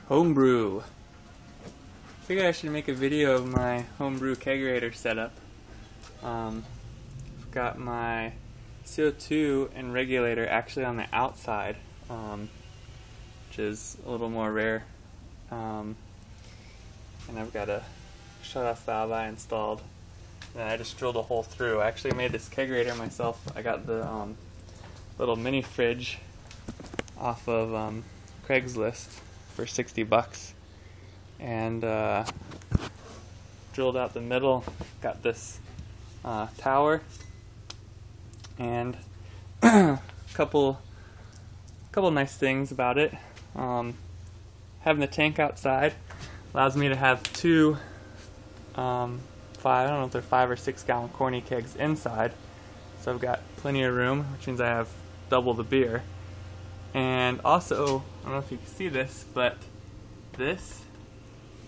Homebrew. Figured I should make a video of my Homebrew Kegerator setup. I've got my CO2 and regulator actually on the outside, which is a little more rare. And I've got a shut-off valve I installed. And I just drilled a hole through. I actually made this kegerator myself. I got the little mini fridge off of Craigslist for 60 bucks. And drilled out the middle. Got this tower and a couple nice things about it. Having the tank outside allows me to have two I don't know if they're 5 or 6 gallon corny kegs inside, so I've got plenty of room, which means I have double the beer. And also, I don't know if you can see this, but this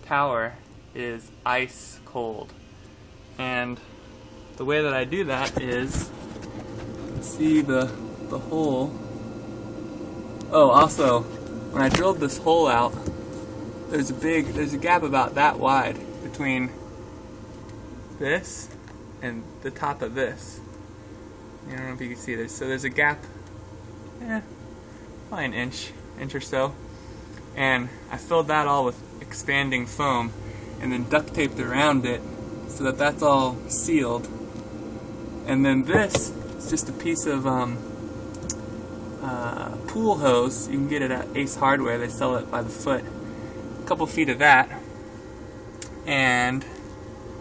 tower is ice cold. And the way that I do that is, you can see the hole. Oh, also, when I drilled this hole out, there's a gap about that wide between this and the top of this. I don't know if you can see this. So there's a gap, probably an inch or so. And I filled that all with expanding foam and then duct taped around it so that that's all sealed. And then this is just a piece of pool hose. You can get it at Ace Hardware. They sell it by the foot. A couple feet of that. And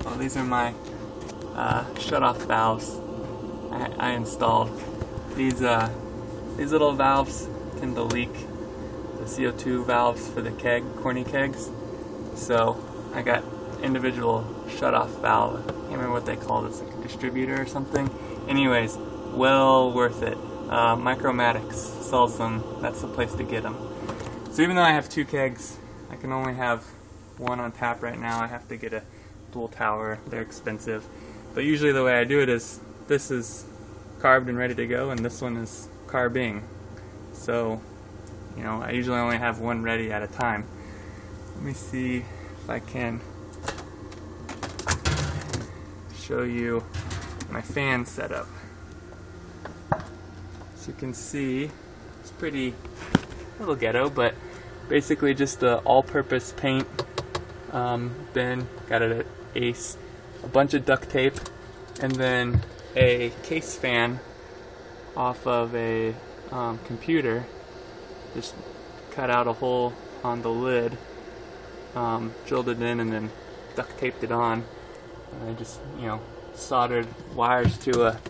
well, these are my shut-off valves I installed. These little valves tend to leak the CO2 valves for the corny kegs. So I got individual shut-off valve. I can't remember what they call this, like a distributor or something. Anyways, well worth it. Micromatics sells them. That's the place to get them. So even though I have 2 kegs, I can only have one on tap right now. I have to get a dual tower. They're expensive. But usually the way I do it is, this is carved and ready to go, and this one is carbing. So, you know, I usually only have one ready at a time. Let me see if I can show you my fan setup. So you can see, it's pretty little ghetto, but basically just the all-purpose paint bin. Got it at Ace. A bunch of duct tape, and then a case fan off of a computer. Just cut out a hole on the lid, drilled it in, and then duct taped it on. And I just, soldered wires to a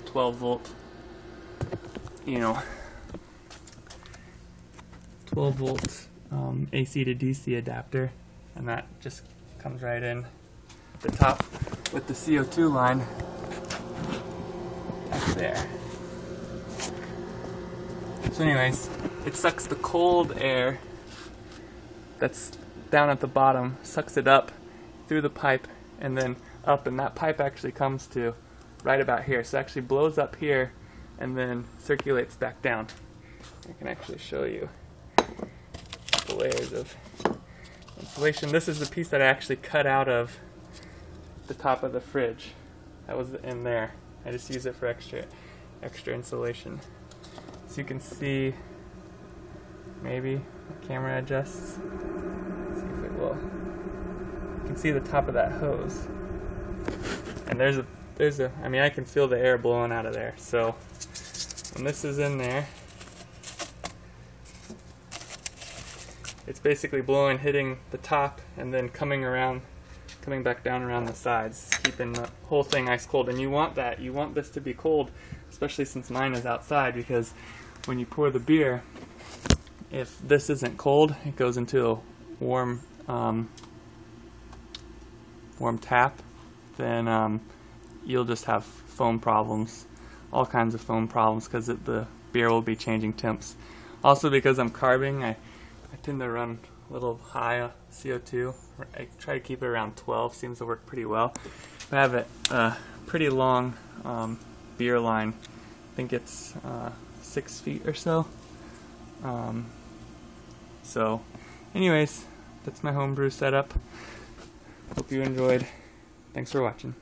12 volt, 12 volt AC to DC adapter, and that just comes right in at the top with the CO2 line back there. So anyways, it sucks the cold air that's down at the bottom, sucks it up through the pipe and then up, and that pipe actually comes to right about here. So it actually blows up here and then circulates back down. I can actually show you the layers of insulation. This is the piece that I actually cut out of the top of the fridge. That was in there. I just use it for extra insulation. So you can see, maybe the camera adjusts. Let's see if it will. You can see the top of that hose. And I can feel the air blowing out of there. So when this is in there, it's basically blowing, hitting the top, and then coming back down around the sides, keeping the whole thing ice cold. And you want that. You want this to be cold, especially since mine is outside, because when you pour the beer, if this isn't cold, it goes into a warm tap, then you'll just have foam problems, all kinds of foam problems, because the beer will be changing temps. Also, because I'm carbing, I tend to run a little high CO2. I try to keep it around 12, seems to work pretty well. I have a pretty long beer line. I think it's 6 feet or so. So anyways, that's my homebrew setup. Hope you enjoyed. Thanks for watching.